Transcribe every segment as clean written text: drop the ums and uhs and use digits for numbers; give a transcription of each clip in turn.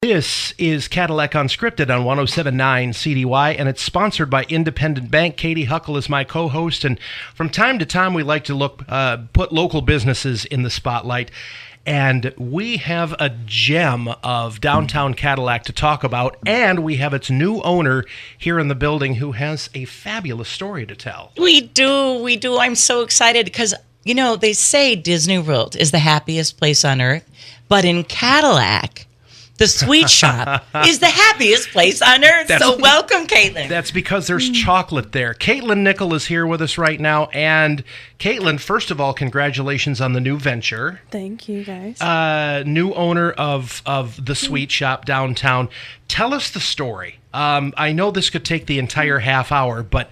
This is Cadillac Unscripted on 107.9 CDY, and it's sponsored by Independent Bank. Katie Huckle is my co-host, and from time to time we like to put local businesses in the spotlight. And we have a gem of downtown Cadillac to talk about, and we have its new owner here in the building who has a fabulous story to tell. We do. I'm so excited because, you know, they say Disney World is the happiest place on earth, but in Cadillac, the sweet shop is the happiest place on earth. So welcome, Caitlin. That's because there's chocolate there. Caitlin Nickel is here with us right now. And Caitlin, first of all, congratulations on the new venture. Thank you, guys. New owner of the sweet shop downtown. Tell us the story. I know this could take the entire half hour, but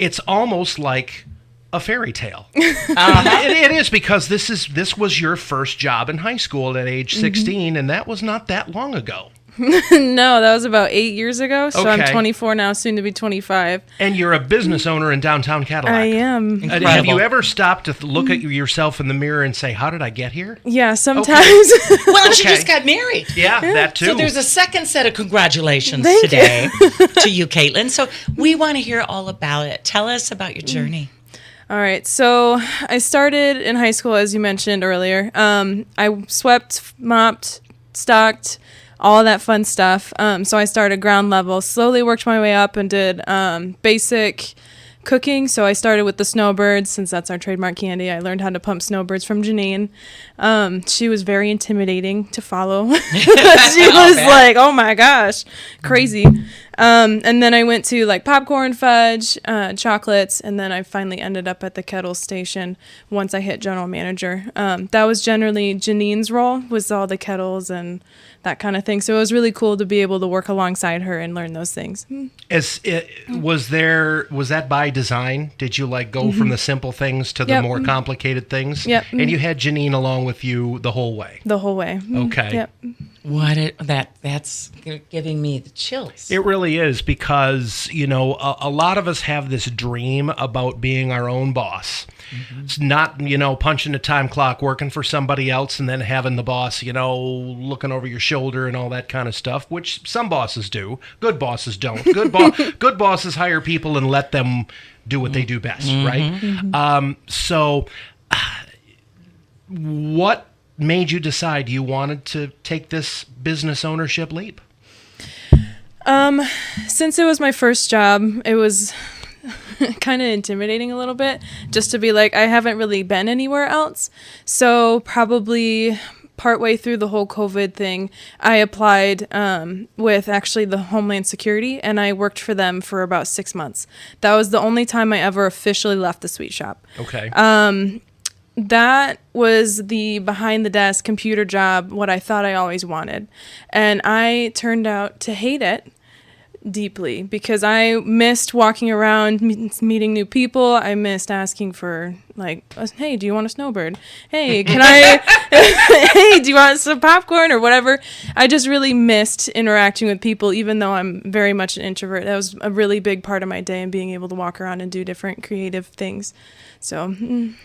it's almost like a fairy tale. It is, because this was your first job in high school at age 16, and that was not that long ago. No, that was about 8 years ago. So Okay. I'm 24 now, soon to be 25. And you're a business owner in downtown Cadillac. I am. Have you ever stopped to look at yourself in the mirror and say, how did I get here? Yeah, sometimes. Well, and she Okay. just got married. Yeah, that too. So there's a second set of congratulations Thank today to you, Caitlin. So we want to hear all about it. Tell us about your journey. All right. So I started in high school, as you mentioned earlier. I swept, mopped, stocked, all that fun stuff. So I started ground level, slowly worked my way up and did basic cooking. So I started with the snowbirds, since that's our trademark candy. I learned how to pump snowbirds from Janine. She was very intimidating to follow. She was like, oh my gosh, crazy. And then I went to like popcorn, fudge, chocolates, and then I finally ended up at the kettle station once I hit general manager. That was generally Janine's role, was all the kettles and that kind of thing. So it was really cool to be able to work alongside her and learn those things. Was that by design? Did you like go from the simple things to the Yep. more complicated things? Yep. And you had Janine along with you the whole way? The whole way. Okay. Yep. That's giving me the chills. It really is, because, you know, a lot of us have this dream about being our own boss. It's not, you know, punching a time clock, working for somebody else, and then having the boss, you know, looking over your shoulder and all that kind of stuff, which some bosses do. Good bosses don't. Good bosses hire people and let them do what they do best, right? So what made you decide you wanted to take this business ownership leap? Since it was my first job, it was kind of intimidating a little bit, just to be like, I haven't really been anywhere else. So probably partway through the whole COVID thing, I applied with actually the Homeland Security, and I worked for them for about 6 months. That was the only time I ever officially left the sweet shop. Okay. That was the behind the desk computer job, what I thought I always wanted. And I turned out to hate it deeply, because I missed walking around, meeting new people. I missed asking for, like, hey, do you want a snowbird? Hey, can I, hey, do you want some popcorn or whatever? I just really missed interacting with people, even though I'm very much an introvert. That was a really big part of my day, and being able to walk around and do different creative things. So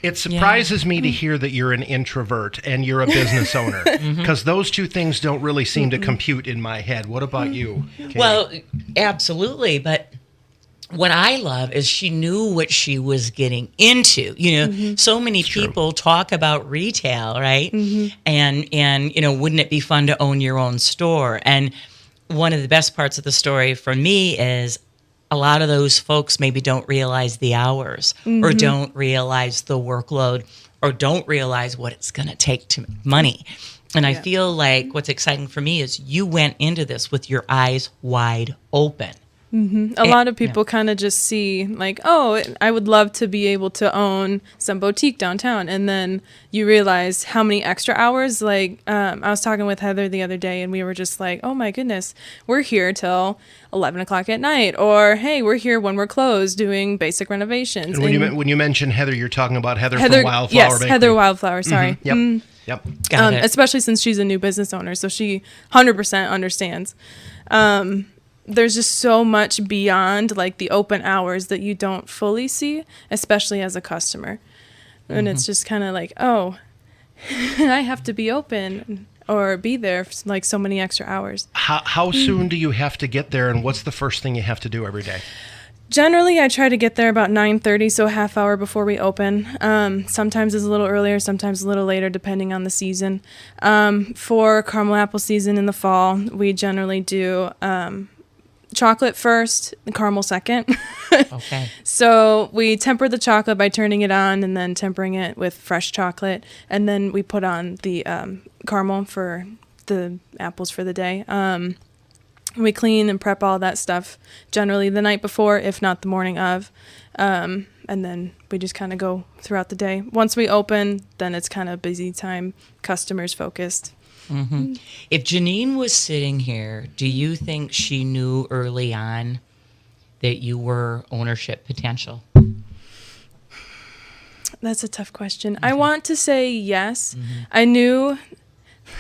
it surprises me to hear that you're an introvert and you're a business owner, because those two things don't really seem to compute in my head. What about you, Katie? Well, absolutely. But what I love is she knew what she was getting into. You know, so many people talk about retail, right? And you know, wouldn't it be fun to own your own store? And one of the best parts of the story for me is a lot of those folks maybe don't realize the hours or don't realize the workload or don't realize what it's going to take to make money. And I feel like what's exciting for me is you went into this with your eyes wide open. A lot of people kind of just see like, oh, I would love to be able to own some boutique downtown. And then you realize how many extra hours. Like I was talking with Heather the other day, and we were just like, oh my goodness, we're here till 11 o'clock at night. Or, hey, we're here when we're closed doing basic renovations. And when you mention Heather, you're talking about Heather from Wildflower Bakery. Yes, Heather Wildflower, sorry. Yep. Got it. Especially since she's a new business owner. So she 100% understands. There's just so much beyond like the open hours that you don't fully see, especially as a customer. And it's just kind of like, oh, I have to be open. or be there for like so many extra hours. How soon do you have to get there, and what's the first thing you have to do every day? Generally, I try to get there about 9:30, so a half hour before we open. Sometimes it's a little earlier, sometimes a little later, depending on the season. For caramel apple season in the fall, we generally do chocolate first, caramel second. Okay. So we temper the chocolate by turning it on and then tempering it with fresh chocolate. And then we put on the caramel for the apples for the day. We clean and prep all that stuff generally the night before, if not the morning of. And then we just kind of go throughout the day. Once we open, then it's kind of busy time, customers focused. Mm-hmm. If Janine was sitting here, do you think she knew early on that you were ownership potential? That's a tough question. I want to say yes. I knew.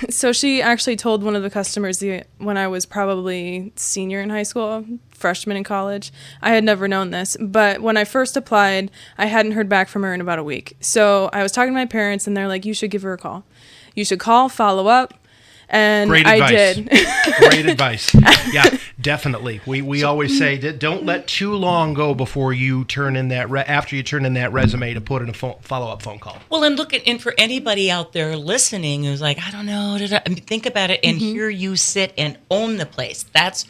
So she actually told one of the customers when I was probably senior in high school, freshman in college. I had never known this, but when I first applied, I hadn't heard back from her in about a week. So I was talking to my parents, and they're like, you should give her a call. You should call, follow up. And Great I advice. did. Great advice. Yeah, definitely. We always say that don't let too long go before you turn in that after you turn in that resume to put in a follow-up phone call. Well, and look at, and for anybody out there listening who's like, I don't know, I mean, think about it, and here you sit and own the place. That's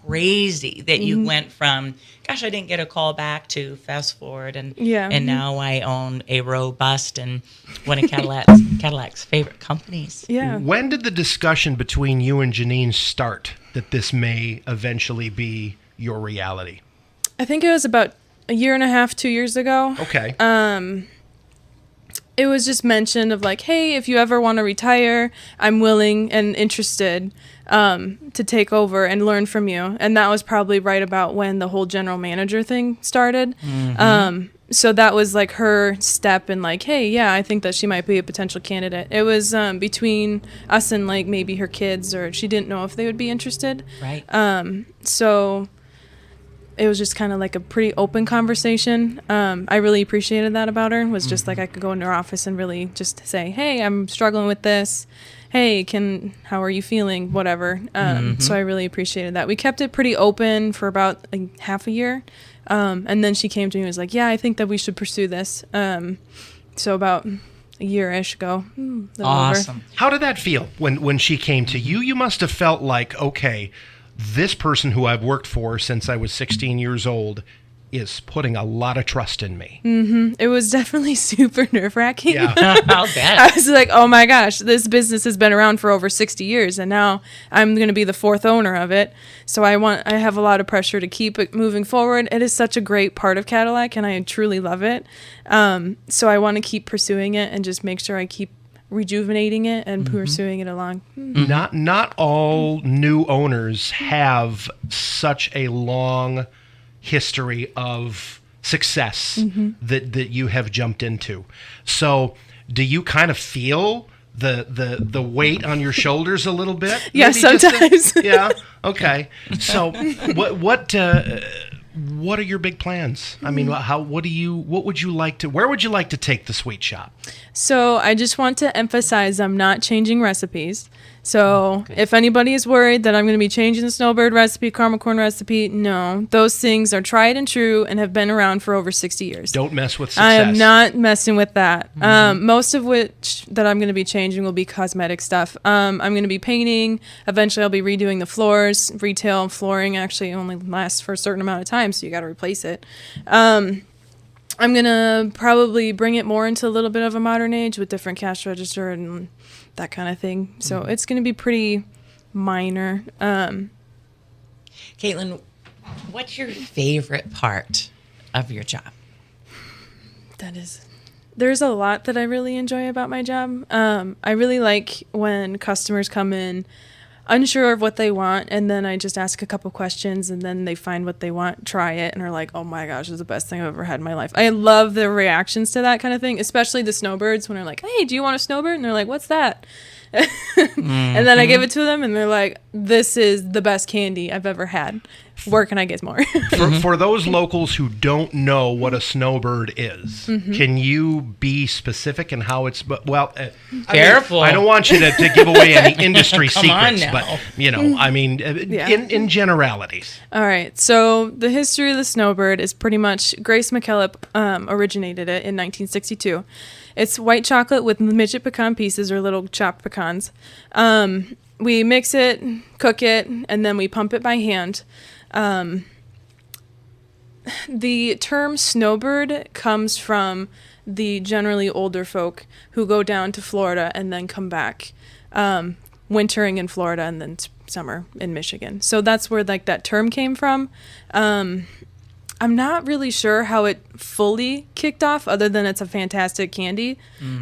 crazy that you went from, gosh, I didn't get a call back, to fast forward, and now I own a robust and one of Cadillac's favorite companies. Yeah. When did the discussion between you and Janine start that this may eventually be your reality? I think it was about a year and a half, 2 years ago. Okay. It was just mentioned of like, hey, if you ever want to retire, I'm willing and interested to take over and learn from you. And that was probably right about when the whole general manager thing started. So that was like her step in like, hey, yeah, I think that she might be a potential candidate. It was between us and like maybe her kids, or she didn't know if they would be interested. Right. So it was just kind of like a pretty open conversation. I really appreciated that about her. It was just like I could go into her office and really just say, hey, I'm struggling with this. Hey, how are you feeling? Whatever. So I really appreciated that. We kept it pretty open for about like half a year. And then she came to me and was like, yeah, I think that we should pursue this. So about a year-ish ago. Awesome. Over. How did that feel when she came to you? You must have felt like, okay, this person who I've worked for since I was 16 years old is putting a lot of trust in me. It was definitely super nerve-wracking. Yeah. I'll bet. I was like, oh my gosh, this business has been around for over 60 years, and now I'm going to be the fourth owner of it. So I have a lot of pressure to keep it moving forward. It is such a great part of Cadillac, and I truly love it. So I want to keep pursuing it and just make sure I keep rejuvenating it and pursuing it along. Not all new owners have such a long history of success that you have jumped into. So do you kind of feel the weight on your shoulders a little bit? Yeah, Maybe sometimes. Yeah. Okay. So what are your big plans? I mean, where would you like to take the sweet shop? So I just want to emphasize I'm not changing recipes. So if anybody is worried that I'm going to be changing the snowbird recipe, caramel corn recipe, no. Those things are tried and true and have been around for over 60 years. Don't mess with success. I am not messing with that. Most of which that I'm going to be changing will be cosmetic stuff. I'm going to be painting. Eventually I'll be redoing the floors. Retail flooring actually only lasts for a certain amount of time, so you got to replace it. I'm going to probably bring it more into a little bit of a modern age with different cash register and that kind of thing. So it's going to be pretty minor. Caitlin, what's your favorite part of your job? There's a lot that I really enjoy about my job. I really like when customers come in unsure of what they want, and then I just ask a couple questions, and then they find what they want, try it, and are like, oh my gosh, this is the best thing I've ever had in my life. I love the reactions to that kind of thing, especially the snowbirds when they're like, hey, do you want a snowbird? And they're like, what's that? And then I give it to them, and they're like, this is the best candy I've ever had. Where can I get more? For those locals who don't know what a snowbird is, can you be specific in how it's? Careful. I don't want you to give away any industry Come on secrets, now. but I mean, in generalities. All right. So the history of the snowbird is pretty much Grace McKillop originated it in 1962. It's white chocolate with midget pecan pieces or little chopped pecans. We mix it, cook it, and then we pump it by hand. The term snowbird comes from the generally older folk who go down to Florida and then come back, wintering in Florida and then summer in Michigan. So that's where like that term came from. I'm not really sure how it fully kicked off, other than it's a fantastic candy,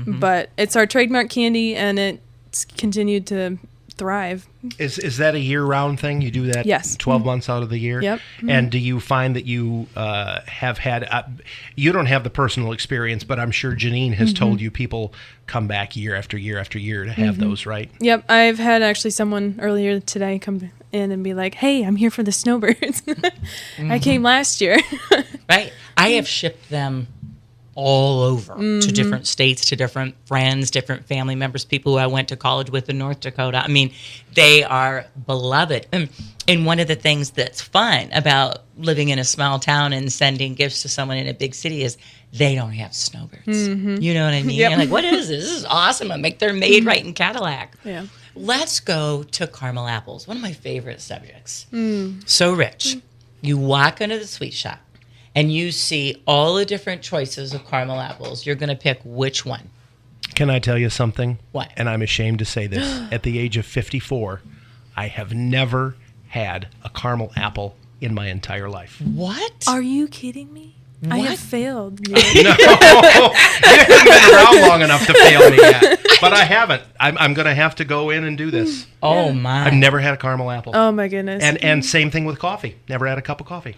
but it's our trademark candy and it's continued to thrive. Is that a year-round thing? You do that? Yes. 12 months out of the year? Yep. And do you find that you have had, you don't have the personal experience, but I'm sure Janine has told you people come back year after year after year to have those, right? Yep. I've had actually someone earlier today come in and be like, hey, I'm here for the snowbirds. I came last year. Right. I have shipped them all over to different states, to different friends, different family members, people who I went to college with in North Dakota. I mean, they are beloved. And one of the things that's fun about living in a small town and sending gifts to someone in a big city is they don't have snowbirds. You know what I mean? Yep. You're like, what is this? This is awesome. They're made right in Cadillac. Yeah. Let's go to caramel apples, one of my favorite subjects. So rich. You walk into the sweet shop and you see all the different choices of caramel apples. You're going to pick which one. Can I tell you something? What? And I'm ashamed to say this. At the age of 54, I have never had a caramel apple in my entire life. What? Are you kidding me? I have failed. No, you haven't been around long enough to fail me yet. But I haven't. I'm going to have to go in and do this. Oh, my. I've never had a caramel apple. Oh, my goodness. And same thing with coffee. Never had a cup of coffee.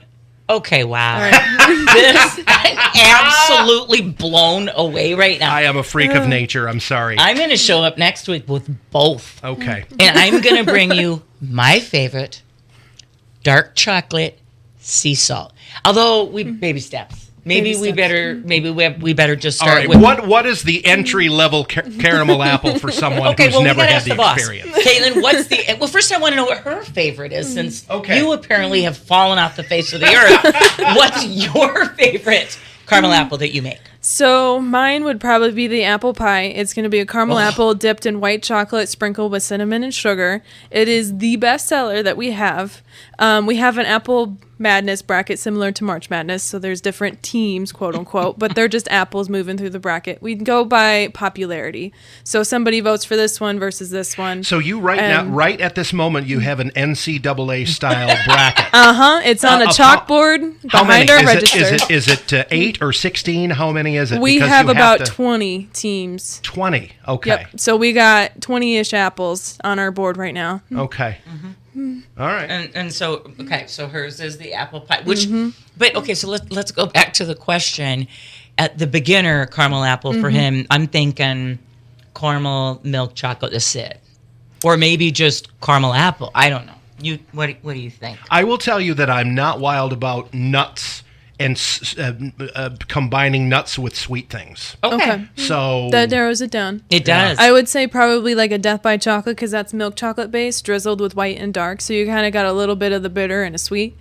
Okay, wow. All right. This, I'm absolutely blown away right now. I am a freak of nature. I'm sorry. I'm going to show up next week with both. Okay. And I'm going to bring you my favorite, dark chocolate sea salt. Although baby steps. Maybe we better just All start right. with What is the entry level caramel apple for someone who's never had the experience? Caitlin, what's the well? First, I want to know what her favorite is, since you apparently have fallen off the face of the earth. What's your favorite caramel apple that you make? So mine would probably be the apple pie. It's going to be a caramel apple dipped in white chocolate sprinkled with cinnamon and sugar. It is the best seller that we have. We have an apple madness bracket similar to March Madness, so there's different teams, quote unquote, but they're just apples moving through the bracket. We go by popularity. So somebody votes for this one versus this one. So you right at this moment, you have an NCAA style bracket. It's on a chalkboard behind our register. Is it 8 or 16? How many is it? We have about 20 teams. 20. Okay. Yep. So we got 20-ish apples on our board right now. Okay. All right. And so hers is the apple pie, which but okay, so let's go back to the question. At the beginner caramel apple for him, I'm thinking caramel milk chocolate is it. Or maybe just caramel apple. I don't know. What do you think? I will tell you that I'm not wild about nuts and combining nuts with sweet things. Okay. So that narrows it down. It does. I would say probably like a Death by Chocolate, because that's milk chocolate based, drizzled with white and dark. So you kind of got a little bit of the bitter and a sweet.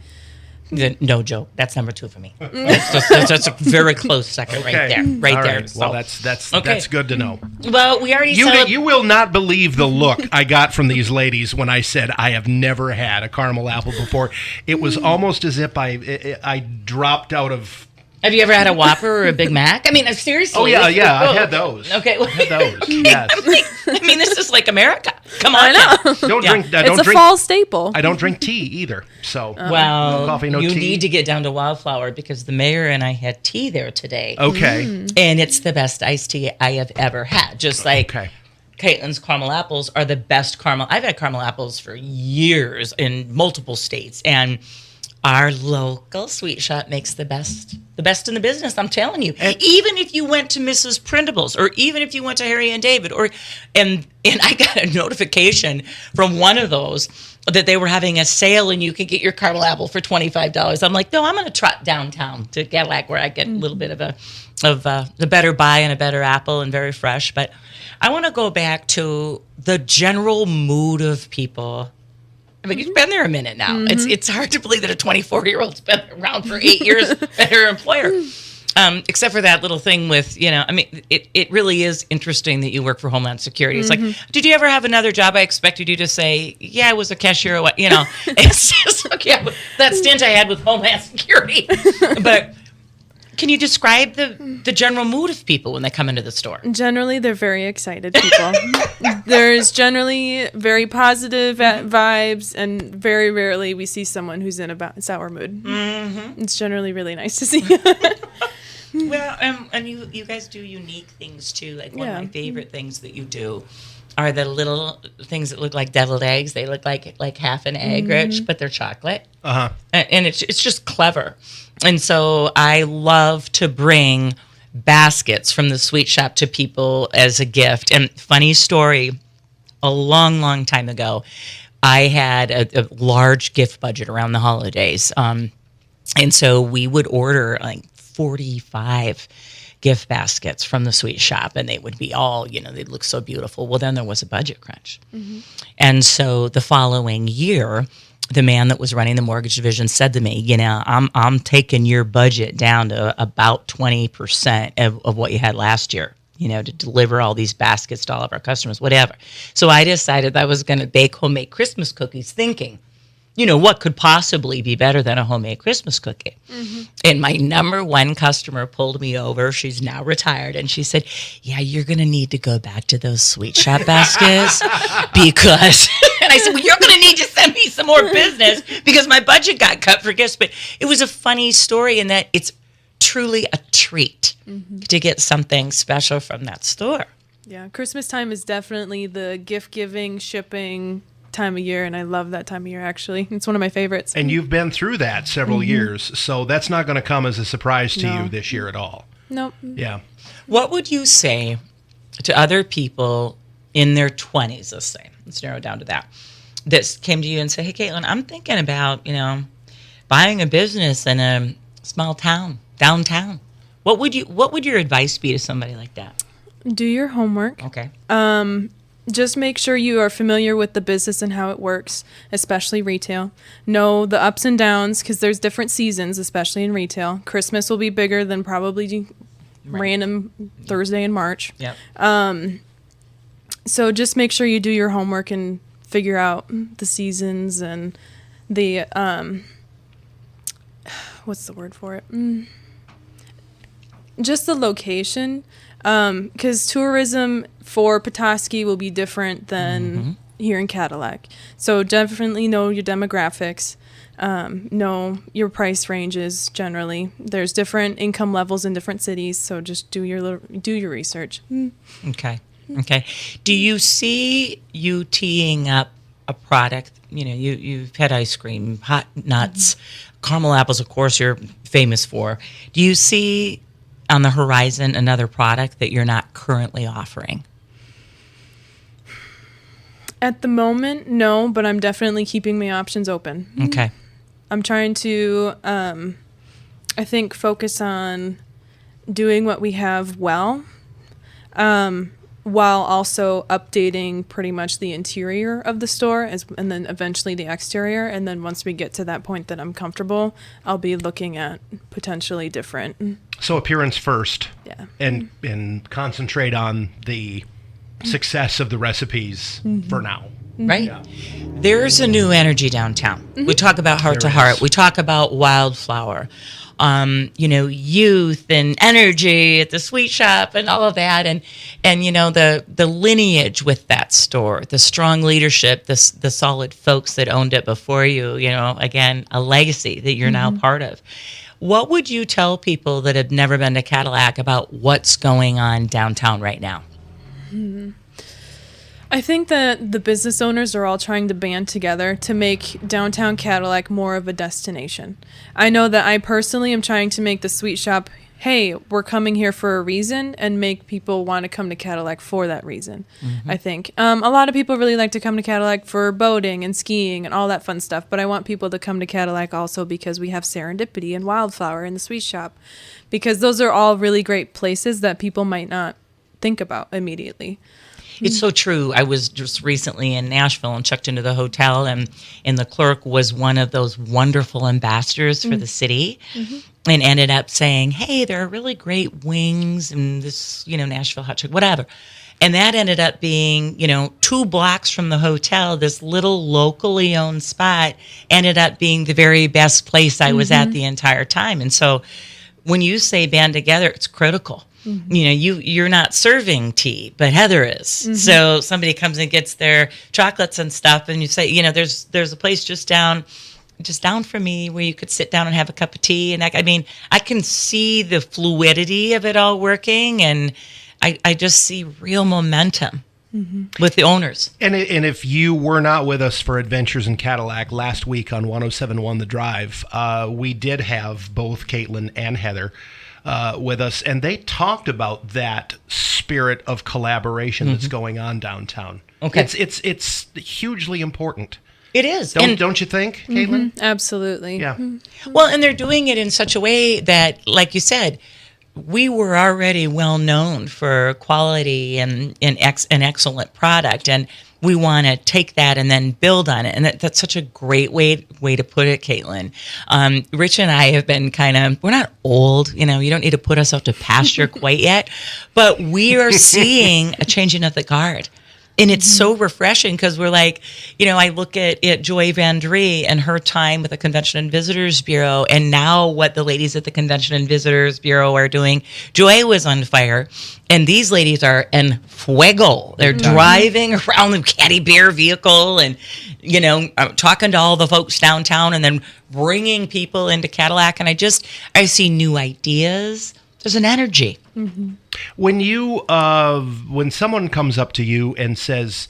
No joke. That's number 2 for me. That's a very close second right there. Right All there. right. So. Well, that's good to know. Well, we already You will not believe the look I got from these ladies when I said I have never had a caramel apple before. It was almost as if I dropped out of. Have you ever had a Whopper or a Big Mac? I mean, seriously. Oh, yeah, I've had those. Okay. I've had those, yes. I mean, this is like America. Come on. I know. Don't It's a fall staple. I don't drink tea either. So well, no coffee, no you tea. need to get down to Wildflower, because the mayor and I had tea there today. Okay. And it's the best iced tea I have ever had. Just like Caitlin's caramel apples are the best caramel. I've had caramel apples for years in multiple states, and our local sweet shop makes the best in the business. I'm telling you. Even if you went to Mrs. Printables, or even if you went to Harry and David, and I got a notification from one of those that they were having a sale and you could get your caramel apple for $25. I'm like, no, I'm going to trot downtown to Cadillac where I get a little bit of a better buy and a better apple and very fresh. But I want to go back to the general mood of people. I mean, you've been there a minute now. It's hard to believe that a 24-year-old's been around for 8 years at her employer. Except for that little thing with, I mean, it really is interesting that you work for Homeland Security. It's like, did you ever have another job? I expected you to say, yeah, I was a cashier. Or what, it's just, okay, that stint I had with Homeland Security. But can you describe the general mood of people when they come into the store? Generally, they're very excited people. There's generally very positive vibes, and very rarely we see someone who's in a sour mood. It's generally really nice to see. Well, and you guys do unique things too. Like one of my favorite things that you do are the little things that look like deviled eggs. They look like half an egg rich, but they're chocolate. And it's just clever. And so I love to bring baskets from the sweet shop to people as a gift. And funny story, a long, long time ago, I had a large gift budget around the holidays. And so we would order like 45 gift baskets from the sweet shop, and they would be all, they'd look so beautiful. Well, then there was a budget crunch. And so the following year, the man that was running the mortgage division said to me, I'm taking your budget down to about 20% of what you had last year, to deliver all these baskets to all of our customers, whatever. So I decided I was going to bake homemade Christmas cookies, thinking, what could possibly be better than a homemade Christmas cookie? And my number one customer pulled me over. She's now retired. And she said, yeah, you're going to need to go back to those sweet shop baskets because... And I said, well, you're going to need to send me some more business because my budget got cut for gifts. But it was a funny story in that it's truly a treat to get something special from that store. Yeah, Christmas time is definitely the gift-giving, shipping time of year, and I love that time of year, actually. It's one of my favorites. And you've been through that several years, so that's not going to come as a surprise to you this year at all. Nope. Yeah. What would you say to other people in their 20s, let's narrow it down to that came to you and say, hey, Caitlin, I'm thinking about, buying a business in a small town, downtown. What would your advice be to somebody like that? Do your homework. Okay. Just make sure you are familiar with the business and how it works, especially retail. Know the ups and downs because there's different seasons, especially in retail. Christmas will be bigger than probably random Thursday in March. Yep. So just make sure you do your homework and figure out the seasons and the what's the word for it? Just the location. Because tourism for Petoskey will be different than here in Cadillac. So definitely know your demographics, know your price ranges generally. There's different income levels in different cities, so just do your research. Okay. Do you see you teeing up a product? You've had ice cream, hot nuts, caramel apples, of course, you're famous for. Do you see on the horizon another product that you're not currently offering? At the moment, no, but I'm definitely keeping my options open. Okay. I'm trying to, I think, focus on doing what we have well, while also updating pretty much the interior of the store and then eventually the exterior. And then once we get to that point that I'm comfortable, I'll be looking at potentially different. So appearance first. Yeah. And concentrate on the success of the recesses for now. Right? Yeah. There's a new energy downtown. We talk about heart to heart. We talk about wildflower. Youth and energy at the sweet shop and all of that. And the lineage with that store, the strong leadership, the solid folks that owned it before you, again, a legacy that you're now part of. What would you tell people that have never been to Cadillac about what's going on downtown right now? I think that the business owners are all trying to band together to make downtown Cadillac more of a destination. I know that I personally am trying to make the sweet shop hey, we're coming here for a reason, and make people want to come to Cadillac for that reason. I think a lot of people really like to come to Cadillac for boating and skiing and all that fun stuff, but I want people to come to Cadillac also because we have Serendipity and Wildflower in the sweet shop, because those are all really great places that people might not think about immediately. It's so true. I was just recently in Nashville and checked into the hotel, and the clerk was one of those wonderful ambassadors for the city, and ended up saying, hey, there are really great wings and this, Nashville hot chicken, whatever. And that ended up being, 2 blocks from the hotel, this little locally owned spot ended up being the very best place I was at the entire time. And so when you say band together, it's critical. You're not serving tea, but Heather is. So somebody comes and gets their chocolates and stuff, and you say, there's a place just down from me where you could sit down and have a cup of tea. And I can see the fluidity of it all working, and I just see real momentum with the owners. And if you were not with us for Adventures in Cadillac last week on 107.1 The Drive, we did have both Caitlin and Heather with us, and they talked about that spirit of collaboration that's going on downtown. Okay, it's hugely important. It is. Don't you think, Caitlin? Absolutely. Yeah. Well, and they're doing it in such a way that, like you said, we were already well known for quality and an excellent product, and we want to take that and then build on it. And that's such a great way to put it, Caitlin. Rich and I have been we're not old, you don't need to put us out to pasture quite yet, but we are seeing a changing of the guard. And it's so refreshing because we're like, I look at Joy Van Dree and her time with the Convention and Visitors Bureau, and now what the ladies at the Convention and Visitors Bureau are doing. Joy was on fire, and these ladies are en fuego. They're driving around the Caddy Bear vehicle and, talking to all the folks downtown and then bringing people into Cadillac. And I see new ideas. There's an energy. When someone comes up to you and says,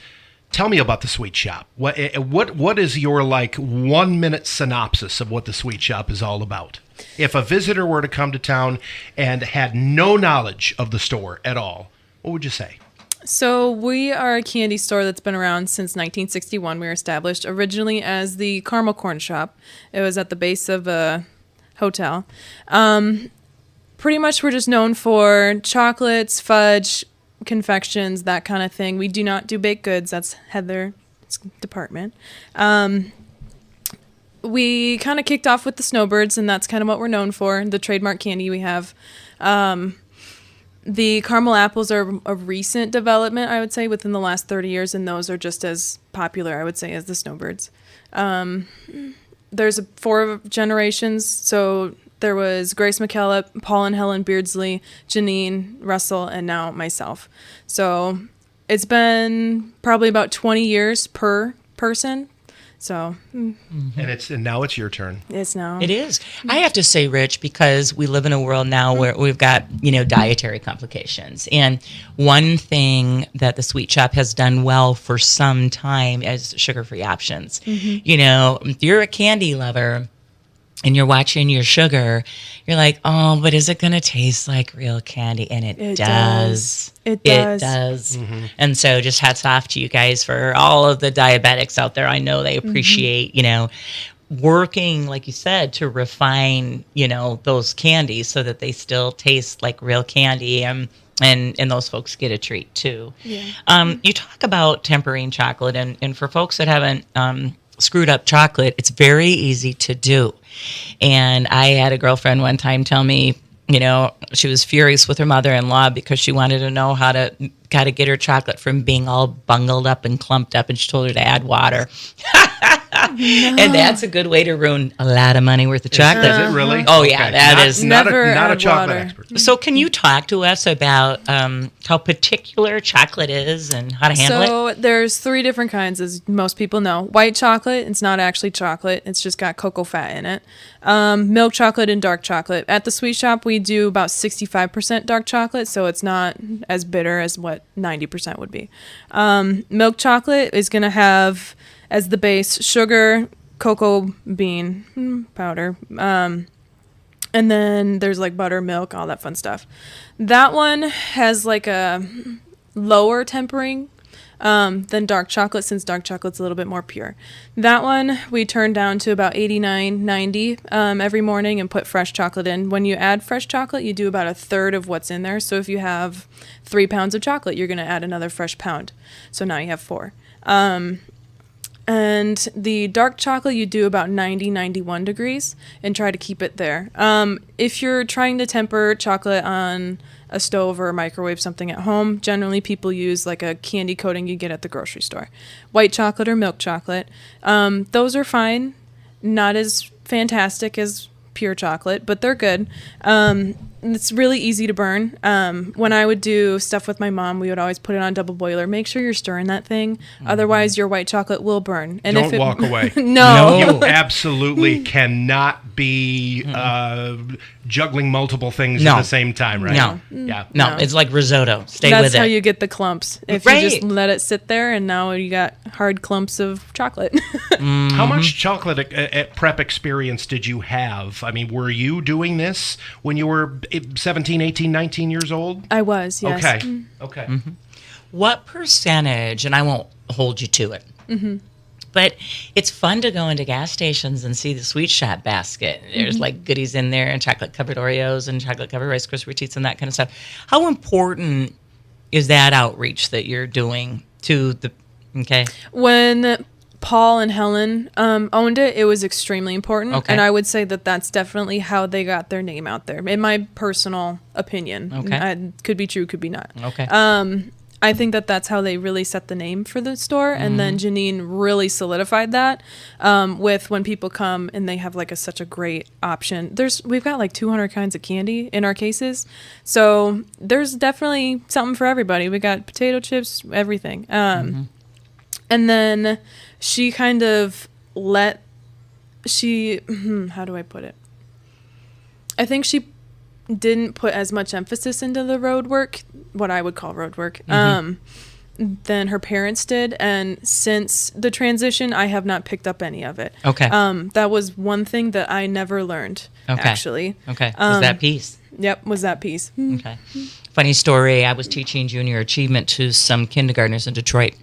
"Tell me about the sweet shop," what is your 1 minute synopsis of what the sweet shop is all about? If a visitor were to come to town and had no knowledge of the store at all, what would you say? So we are a candy store that's been around since 1961. We were established originally as the Caramel Corn Shop. It was at the base of a hotel. Pretty much we're just known for chocolates, fudge, confections, that kind of thing. We do not do baked goods. That's Heather's department. We kind of kicked off with the Snowbirds, and that's kind of what we're known for, the trademark candy we have. The caramel apples are a recent development, I would say, within the last 30 years, and those are just as popular, I would say, as the Snowbirds. There's 4 generations, so there was Grace McKellop, Paul and Helen Beardsley, Janine, Russell, and now myself. So it's been probably about 20 years per person. So, and now it's your turn. It's now. It is. I have to say, Rich, because we live in a world now where we've got, dietary complications. And one thing that the Sweet Shop has done well for some time is sugar-free options. If you're a candy lover and you're watching your sugar, you're like, oh, but is it going to taste like real candy? And it does. It does. It does. And so just hats off to you guys for all of the diabetics out there. I know they appreciate, working, like you said, to refine, those candies so that they still taste like real candy. And those folks get a treat too. Yeah. You talk about tempering chocolate, and for folks that haven't screwed up chocolate, it's very easy to do. And I had a girlfriend one time tell me, she was furious with her mother-in-law because she wanted to know how to get her chocolate from being all bungled up and clumped up, and she told her to add water. And that's a good way to ruin a lot of money worth of chocolate. Is it really? Oh, yeah, that is. Not a chocolate expert. So can you talk to us about how particular chocolate is and how to handle it? So there's 3 different kinds, as most people know. White chocolate, it's not actually chocolate. It's just got cocoa fat in it. Milk chocolate and dark chocolate. At the Sweet Shop, we do about 65% dark chocolate, so it's not as bitter as what 90% would be. Milk chocolate is going to have as the base sugar, cocoa bean powder, And then there's like butter, milk, all that fun stuff. That one has like a lower tempering than dark chocolate, since dark chocolate's a little bit more pure. That one we turn down to about 89, 90 every morning and put fresh chocolate in. When you add fresh chocolate, you do about a third of what's in there. So if you have 3 pounds of chocolate, you're going to add another fresh pound. So now you have 4. And the dark chocolate, you do about 90, 91 degrees and try to keep it there. If you're trying to temper chocolate on a stove or a microwave, something at home, generally people use like a candy coating you get at the grocery store. White chocolate or milk chocolate. Those are fine. Not as fantastic as pure chocolate, but they're good. It's really easy to burn. When I would do stuff with my mom, we would always put it on double boiler. Make sure you're stirring that thing. Otherwise, your white chocolate will burn. And Don't walk away. No. You absolutely cannot be juggling multiple things at the same time, right? No. Yeah. No, it's like risotto. Stay That's with it. how you get the clumps. If you just let it sit there, and now you got hard clumps of chocolate. How much chocolate prep experience did you have? I mean, were you doing this when you were 17, 18, 19 years old? I was, yes. Okay. Okay. Mm-hmm. What percentage, and I won't hold you to it, but it's fun to go into gas stations and see the sweet shop basket. There's like goodies in there and chocolate covered Oreos and chocolate covered Rice Krispie treats and that kind of stuff. How important is that outreach that you're doing to the, When Paul and Helen owned it, it was extremely important. Okay. And I would say that that's definitely how they got their name out there, in my personal opinion. Okay. Could be true, could be not. Okay. I think that that's how they really set the name for the store. And then Janine really solidified that with when people come and they have like such a great option. We've got like 200 kinds of candy in our cases. So there's definitely something for everybody. We got potato chips, everything. And then she kind of how do I put it? I think she didn't put as much emphasis into the road work, what I would call road work, than her parents did. And since the transition, I have not picked up any of it. Okay. That was one thing that I never learned, actually. Okay. Was that piece? Yep, was that piece. Okay. Funny story. I was teaching junior achievement to some kindergartners in Detroit.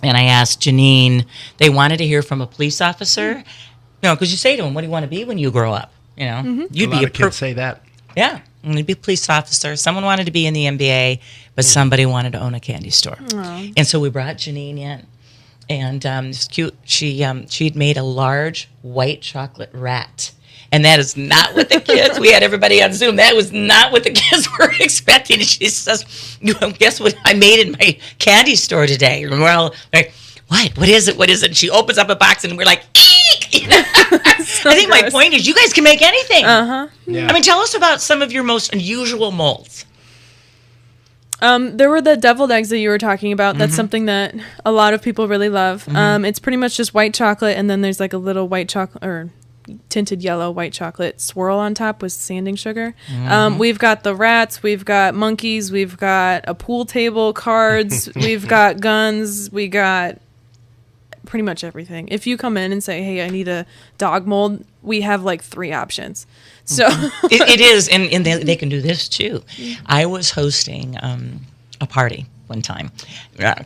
And I asked Janine, they wanted to hear from a police officer. Because you say to them, what do you want to be when you grow up? You'd A lot of kids say that. Yeah, I'm going to be a police officer. Someone wanted to be in the NBA, but somebody wanted to own a candy store. Aww. And so we brought Janine in. And it's cute. She'd made a large white chocolate rat. And that is not what the kids, we had everybody on Zoom, that was not what the kids were expecting. And she says, guess what I made in my candy store today? And we're all like, what? What is it? What is it? And she opens up a box and we're like, eek! So I think gross. my point is you guys can make anything. Uh-huh. Yeah. I mean, tell us about some of your most unusual molds. There were the deviled eggs that you were talking about. That's something that a lot of people really love. It's pretty much just white chocolate, and then there's like a little white chocolate or tinted yellow white chocolate swirl on top with sanding sugar. We've got the rats, we've got monkeys, we've got a pool table, cards, we've got guns, we got pretty much everything. If you come in and say, hey, I need a dog mold, we have like 3 options. So it is, and they can do this too. I was hosting a party one time,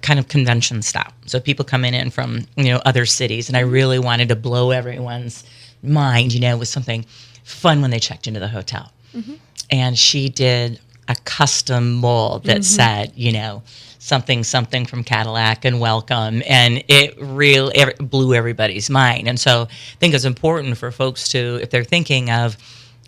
kind of convention style. So people come in from other cities, and I really wanted to blow everyone's mind, with something fun when they checked into the hotel. And she did a custom mold that said, something from Cadillac and welcome, and it really blew everybody's mind. And so I think it's important for folks to, if they're thinking of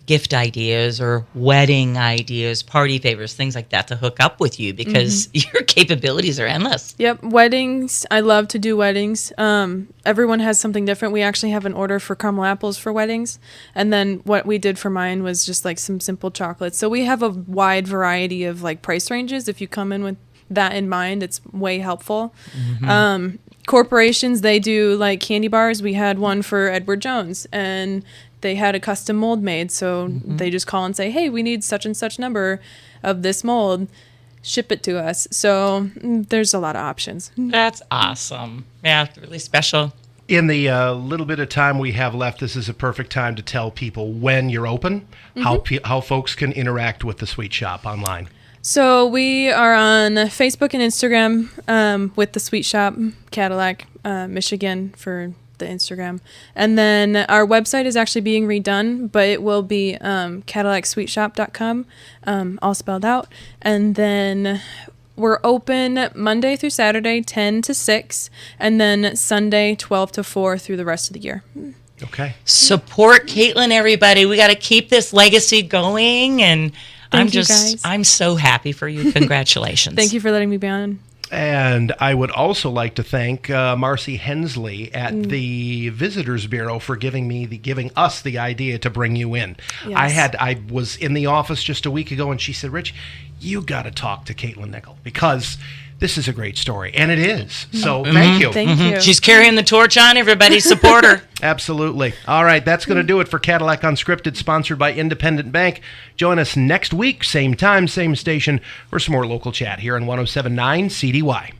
gift ideas or wedding ideas, party favors, things like that, to hook up with you, because your capabilities are endless. Yep, weddings. I love to do weddings. Everyone has something different. We actually have an order for caramel apples for weddings. And then what we did for mine was just like some simple chocolates. So we have a wide variety of like price ranges. If you come in with that in mind, it's way helpful. Corporations, they do like candy bars. We had one for Edward Jones, and they had a custom mold made. So they just call and say, hey, we need such and such number of this mold, ship it to us. So there's a lot of options. That's awesome. Yeah, really special. In the little bit of time we have left, this is a perfect time to tell people when you're open, how folks can interact with the Sweet Shop online. So we are on Facebook and Instagram with the Sweet Shop, Cadillac, Michigan for the Instagram. And then our website is actually being redone, but it will be CadillacSweetShop.com, all spelled out. And then we're open Monday through Saturday, 10 to 6, and then Sunday, 12 to 4 through the rest of the year. Okay. Support Caitlin, everybody. We got to keep this legacy going, and Thank you, guys. I'm so happy for you. Congratulations. Thank you for letting me be on. And I would also like to thank Marcy Hensley at the Visitors Bureau for giving us the idea to bring you in. Yes. I was in the office just a week ago, and she said, "Rich, you got to talk to Caitlin Nickel because this is a great story," and it is. So thank you. Thank you. She's carrying the torch on. Everybody support her. Absolutely. All right, that's going to do it for Cadillac Unscripted, sponsored by Independent Bank. Join us next week, same time, same station, for some more local chat here on 107.9 CDY.